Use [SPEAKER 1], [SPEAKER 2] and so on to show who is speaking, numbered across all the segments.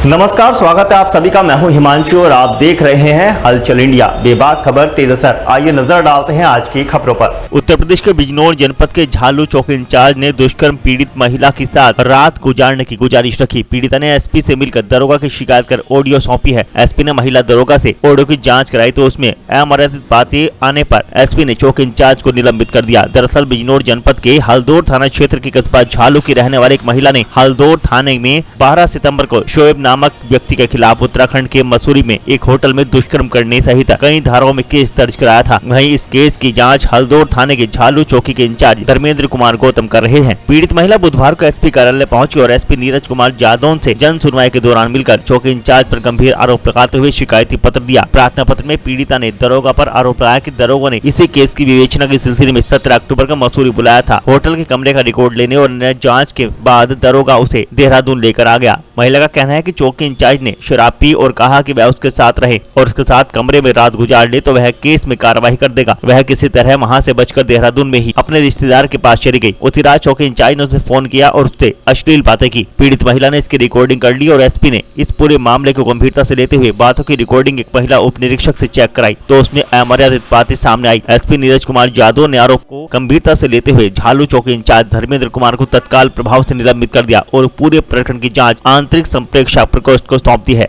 [SPEAKER 1] नमस्कार, स्वागत है आप सभी का। मैं हूं हिमांशु और आप देख रहे हैं हलचल इंडिया। बेबाक खबर तेज असर। आइए नजर डालते हैं आज की खबरों पर। उत्तर प्रदेश के बिजनौर जनपद के झालू चौक इंचार्ज ने दुष्कर्म पीड़ित महिला के साथ रात गुजारने की गुजारिश रखी। पीड़िता ने एसपी से मिलकर दरोगा की शिकायत कर ऑडियो सौंपी है। एसपी ने महिला दरोगा से ऑडियो की जाँच कराई तो उसमें अमर्यादित बातें आने पर एसपी ने चौक इंचार्ज को निलंबित कर दिया। दरअसल बिजनौर जनपद के हल्दौर थाना क्षेत्र के कस्बा झालू की रहने वाली एक महिला ने हल्दौर थाने में 12 सितंबर को शोएब नामक व्यक्ति के खिलाफ उत्तराखंड के मसूरी में एक होटल में दुष्कर्म करने सहित कई धाराओं में केस दर्ज कराया था। वहीं इस केस की जांच हल्दौर थाने के झालू चौकी के इंचार्ज धर्मेंद्र कुमार गौतम कर रहे हैं। पीड़ित महिला बुधवार को एसपी कार्यालय पहुंची और एसपी नीरज कुमार जादौन से जन सुनवाई के दौरान मिलकर चौकी इंचार्ज पर गंभीर आरोप लगाते हुए शिकायती पत्र दिया। प्रार्थना पत्र में पीड़िता ने दरोगा पर आरोप लगाया कि दरोगा ने इसी केस की विवेचना के सिलसिले में 17 अक्टूबर को मसूरी बुलाया था। होटल के कमरे का रिकॉर्ड लेने और जाँच के बाद दरोगा उसे देहरादून लेकर आ गया। महिला का कहना है कि चौकी इंचार्ज ने शराब पी और कहा कि वह उसके साथ रहे और उसके साथ कमरे में रात गुजार ले तो वह केस में कार्रवाई कर देगा। वह किसी तरह वहां से बचकर देहरादून में ही अपने रिश्तेदार के पास चली गई। उसी रात चौकी इंचार्ज ने उसे फोन किया और उससे अश्लील बातें की। पीड़ित महिला ने इसकी रिकॉर्डिंग कर ली और एसपी ने इस पूरे मामले को गंभीरता से लेते हुए बातों की रिकॉर्डिंग एक महिला उप निरीक्षक से चेक कराई तो उसमें अमर्यादित बातें सामने आई। एसपी नीरज कुमार जादव ने आरोप को गंभीरता से लेते हुए झालू चौकी इंचार्ज धर्मेंद्र कुमार को तत्काल प्रभाव से निलंबित कर दिया और पूरे प्रकरण की जाँच आंतरिक संप्रेक्षक प्रकोष्ठ को सौंप दी है।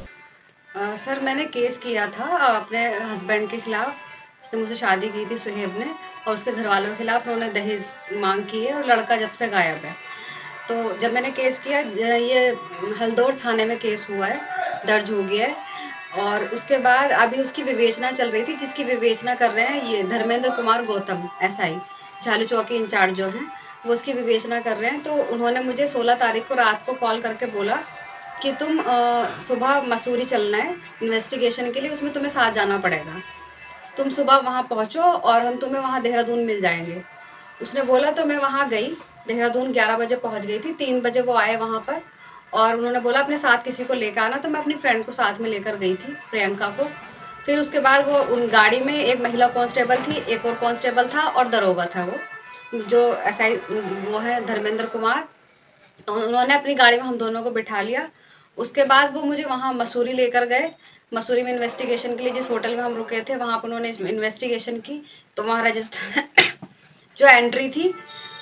[SPEAKER 2] सर, मैंने केस किया था अपने हस्बैंड के खिलाफ। उसने मुझसे शादी की थी सुहेब ने, और उसके घर वालों के खिलाफ उन्होंने दहेज मांग की है और लड़का जब से गायब है। तो जब मैंने केस किया, ये हल्दौर थाने में केस हुआ है, दर्ज हो गया है। और उसके बाद अभी उसकी विवेचना चल रही थी, जिसकी विवेचना कर रहे हैं ये धर्मेंद्र कुमार गौतम एसआई झालू चौकी इंचार्ज जो हैं, वो उसकी विवेचना कर रहे हैं। तो उन्होंने मुझे 16 तारीख को रात को कॉल करके बोला कि तुम सुबह मसूरी चलना है इन्वेस्टिगेशन के लिए, उसमें तुम्हें साथ जाना पड़ेगा। तुम सुबह वहाँ पहुँचो और हम तुम्हें वहाँ देहरादून मिल जाएंगे। उसने बोला तो मैं वहाँ गई। देहरादून 11 बजे पहुँच गई थी। 3 बजे वो आए वहाँ पर और उन्होंने बोला अपने साथ किसी को लेकर आना। तो मैं अपनी फ्रेंड को साथ में लेकर गई थी, प्रियंका को। फिर उसके बाद वो उन गाड़ी में एक महिला कांस्टेबल थी, एक और कांस्टेबल था और दरोगा था वो जो एसआई वो है धर्मेंद्र कुमार। तो उन्होंने अपनी गाड़ी में हम दोनों को बिठा लिया। उसके बाद वो मुझे वहाँ मसूरी लेकर गए। मसूरी में इन्वेस्टिगेशन के लिए जिस होटल में हम रुके थे वहाँ पर उन्होंने इन्वेस्टिगेशन की। तो वहाँ रजिस्टर जो एंट्री थी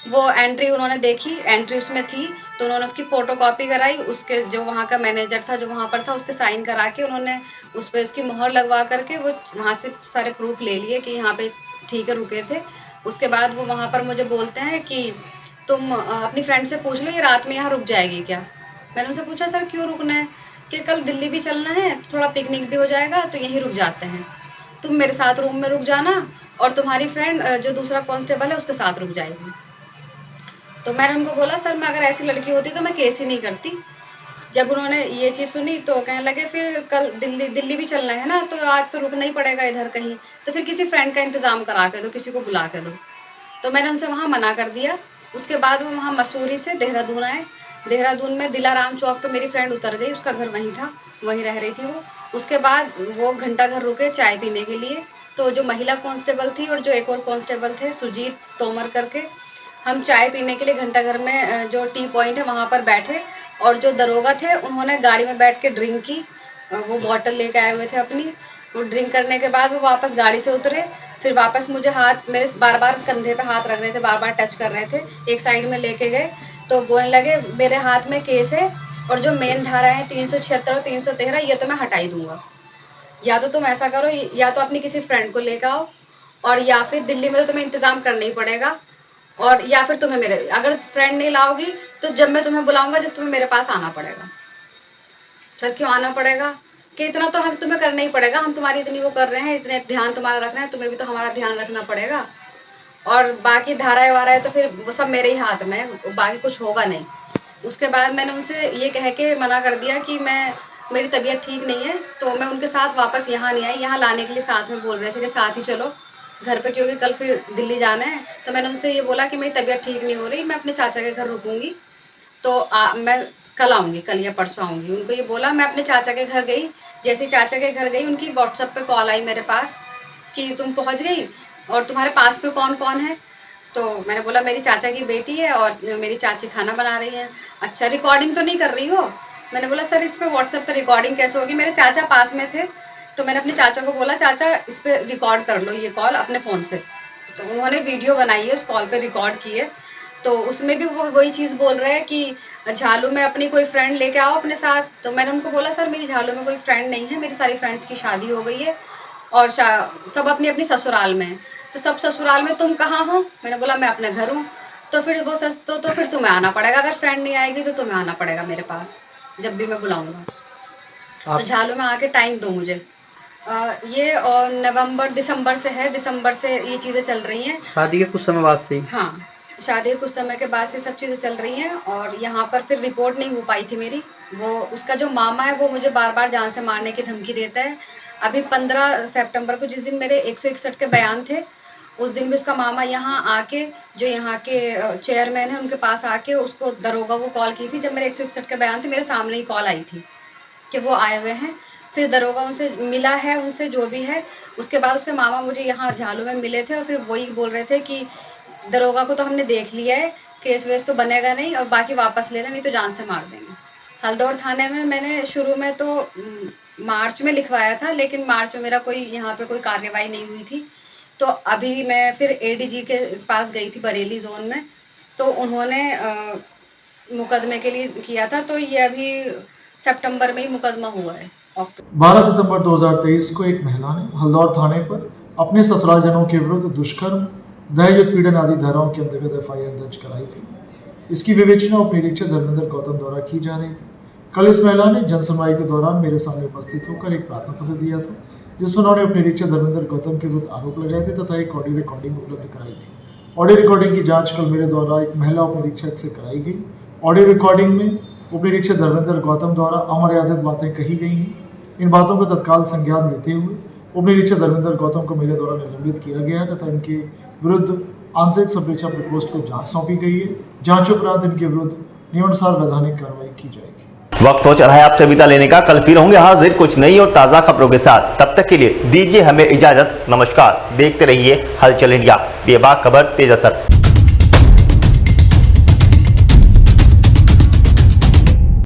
[SPEAKER 2] वो एंट्री उन्होंने देखी, एंट्री उसमें थी तो उन्होंने उसकी फ़ोटोकॉपी कराई। उसके जो वहाँ का मैनेजर था जो वहाँ पर था उसके साइन करा के उन्होंने उस पर उसकी मोहर लगवा करके वो वहाँ से सारे प्रूफ ले लिए कि यहाँ पे ठीक है रुके थे। उसके बाद वो वहाँ पर मुझे बोलते हैं कि तुम अपनी फ्रेंड से पूछ लो ये रात में यहाँ रुक जाएगी क्या। मैंने उनसे पूछा सर क्यों रुकना है, कि कल दिल्ली भी चलना है तो थोड़ा पिकनिक भी हो जाएगा तो यहीं रुक जाते हैं। तुम मेरे साथ रूम में रुक जाना और तुम्हारी फ्रेंड जो दूसरा कांस्टेबल है उसके साथ रुक जाएगी। तो मैंने उनको बोला सर मैं अगर ऐसी लड़की होती तो मैं केस ही नहीं करती। जब उन्होंने ये चीज़ सुनी तो कहने लगे फिर कल दिल्ली भी चलना है ना, तो आज तो रुकना ही पड़ेगा इधर कहीं, तो फिर किसी फ्रेंड का इंतज़ाम करा के दो, किसी को बुला के दो। तो मैंने उनसे वहाँ मना कर दिया। उसके बाद वो वहाँ मसूरी से देहरादून आए। देहरादून में दिलाराम चौक पे मेरी फ्रेंड उतर गई, उसका घर वहीं था, वहीं रह रही थी वो। उसके बाद वो घंटा घर रुके चाय पीने के लिए। तो जो महिला कांस्टेबल थी और जो एक और कांस्टेबल थे सुजीत तोमर करके, हम चाय पीने के लिए घंटा घर में जो टी पॉइंट है वहाँ पर बैठे। और जो दरोगा थे उन्होंने गाड़ी में बैठ के ड्रिंक की, वो बॉटल लेके आए हुए थे अपनी। वो ड्रिंक करने के बाद वो वापस गाड़ी से उतरे। फिर वापस मुझे हाथ मेरे बार-बार कंधे पे हाथ रख रहे थे, बार-बार टच कर रहे थे, एक साइड में लेके गए। तो बोलने लगे मेरे हाथ में केस है और जो मेन धारा है 376 और 313 ये तो मैं हटा ही दूंगा। या तो तुम ऐसा करो, या तो अपनी किसी फ्रेंड को लेकर आओ और या फिर दिल्ली में तो तुम्हें इंतजाम करना ही पड़ेगा, और या फिर तुम्हें मेरे अगर फ्रेंड नहीं लाओगी तो जब मैं तुम्हें बुलाऊंगा जब तुम्हें मेरे पास आना पड़ेगा। सर क्यों आना पड़ेगा, कि इतना तो हम तुम्हें करना ही पड़ेगा, हम तुम्हारी इतनी वो कर रहे हैं, इतने ध्यान तुम्हारा रख रहे हैं, तुम्हें भी तो हमारा ध्यान रखना पड़ेगा। और बाकी धाराएं वाराएं तो फिर वो सब मेरे ही हाथ में है, बाकी कुछ होगा नहीं। उसके बाद मैंने उनसे ये कह के मना कर दिया कि मेरी तबीयत ठीक नहीं है, तो मैं उनके साथ वापस यहाँ नहीं आई। यहाँ लाने के लिए साथ में बोल रहे थे कि साथ ही चलो घर पे, क्योंकि कल फिर दिल्ली जाना है। तो मैंने उनसे ये बोला कि मेरी तबीयत ठीक नहीं हो रही, मैं अपने चाचा के घर रुकूंगी, तो मैं कल आऊँगी, कल या परसों आऊँगी। उनको ये बोला, मैं अपने चाचा के घर गई। जैसे ही चाचा के घर गई उनकी व्हाट्सएप पे कॉल आई मेरे पास कि तुम पहुँच गई और तुम्हारे पास में कौन कौन है। तो मैंने बोला मेरी चाचा की बेटी है और मेरी चाची खाना बना रही है। अच्छा रिकॉर्डिंग तो नहीं कर रही हो। मैंने बोला सर इस पे व्हाट्सएप पे रिकॉर्डिंग कैसे होगी। मेरे चाचा पास में थे तो मैंने अपने चाचा को बोला चाचा इस पे रिकॉर्ड कर लो ये कॉल अपने फ़ोन से। तो उन्होंने वीडियो बनाई है, उस कॉल पे रिकॉर्ड की है। तो उसमें भी वो वही चीज़ बोल रहे हैं कि झालू में अपनी कोई फ्रेंड लेके आओ अपने साथ। तो मैंने उनको बोला सर मेरी झालू में कोई फ्रेंड नहीं है, मेरी सारी फ्रेंड्स की शादी हो गई है और सब अपनी अपनी ससुराल में है। तो सब ससुराल में, तुम कहाँ हो? मैंने बोला मैं अपने घर हूँ। तो फिर वो तो फिर तुम्हें आना पड़ेगा, अगर फ्रेंड नहीं आएगी तो तुम्हें आना पड़ेगा मेरे पास जब भी मैं बुलाऊंगा। तो झालू में आके टाइम दो मुझे। ये और नवंबर दिसंबर से है, दिसंबर से ये चीज़ें चल रही हैं।
[SPEAKER 3] शादी के कुछ समय बाद से ही?
[SPEAKER 2] हाँ, शादी के कुछ समय के बाद से सब चीज़ें चल रही हैं। और यहाँ पर फिर रिपोर्ट नहीं हो पाई थी मेरी। वो उसका जो मामा है वो मुझे बार बार जान से मारने की धमकी देता है। अभी 15 सितंबर को जिस दिन मेरे 161 के बयान थे, उस दिन भी उसका मामा यहाँ आके, जो यहाँ के चेयरमैन हैं उनके पास आके उसको दरोगा को कॉल की थी। जब मेरे 161 के बयान थे मेरे सामने ही कॉल आई थी कि वो आए हुए हैं। फिर दरोगा उनसे मिला है, उनसे जो भी है। उसके बाद उसके मामा मुझे यहाँ झालू में मिले थे और फिर वही बोल रहे थे कि दरोगा को तो हमने देख लिया है, केस वेस तो बनेगा नहीं और बाकी वापस लेना, नहीं तो जान से मार देंगे। हल्दौर थाने में मैंने शुरू में तो मार्च में लिखवाया था, लेकिन मार्च में मेरा कोई यहाँ पे कोई कार्रवाई नहीं हुई थी। तो अभी मैं फिर एडीजी के पास गई थी बरेली जोन में, तो उन्होंने मुकदमे के लिए किया था। तो ये अभी सितंबर में ही मुकदमा हुआ है।
[SPEAKER 4] 12 सितंबर 2023 को एक महिला ने हल्दौर थाने पर अपने ससुरालजनों के विरुद्ध दुष्कर्म, दहेज उत्पीड़न आदि धाराओं के अंतर्गत एफआईआर दर्ज कराई थी। इसकी विवेचना उप निरीक्षक धर्मेंद्र गौतम द्वारा की जा रही थी। कल इस महिला ने जनसुनवाई के दौरान मेरे सामने उपस्थित होकर एक प्रार्थना पत्र दिया था, जिसमें उन्होंने उप निरीक्षक धर्मेंद्र गौतम के विरुद्ध आरोप लगाए थे तथा एक ऑडियो रिकॉर्डिंग उपलब्ध कराई थी। ऑडियो रिकॉर्डिंग की जाँच कल मेरे द्वारा एक महिला उप निरीक्षक से कराई गई। ऑडियो रिकॉर्डिंग में उप निरीक्षक धर्मेंद्र गौतम द्वारा अमर्यादित बातें कही गई हैं। इन बातों का तत्काल संज्ञान लेते हुए उप निरीक्षक धर्मेंद्र गौतम को मेरे द्वारा निलंबित किया गया है तथा इनके विरुद्ध आंतरिक सब परीक्षा प्रकोष्ठ को जांच सौंपी गई है। जांच उपरांत इनके विरुद्ध नियमानुसार वैधानिक कार्रवाई की जाएगी।
[SPEAKER 1] वक्त हो चला है आप सविता लेने का। कल फिर होंगे हाजिर कुछ नई और ताज़ा खबरों के साथ। तब तक के लिए दीजिए हमें इजाजत। नमस्कार। देखते रहिए हलचल इंडिया, बेबाक खबर तेज असर।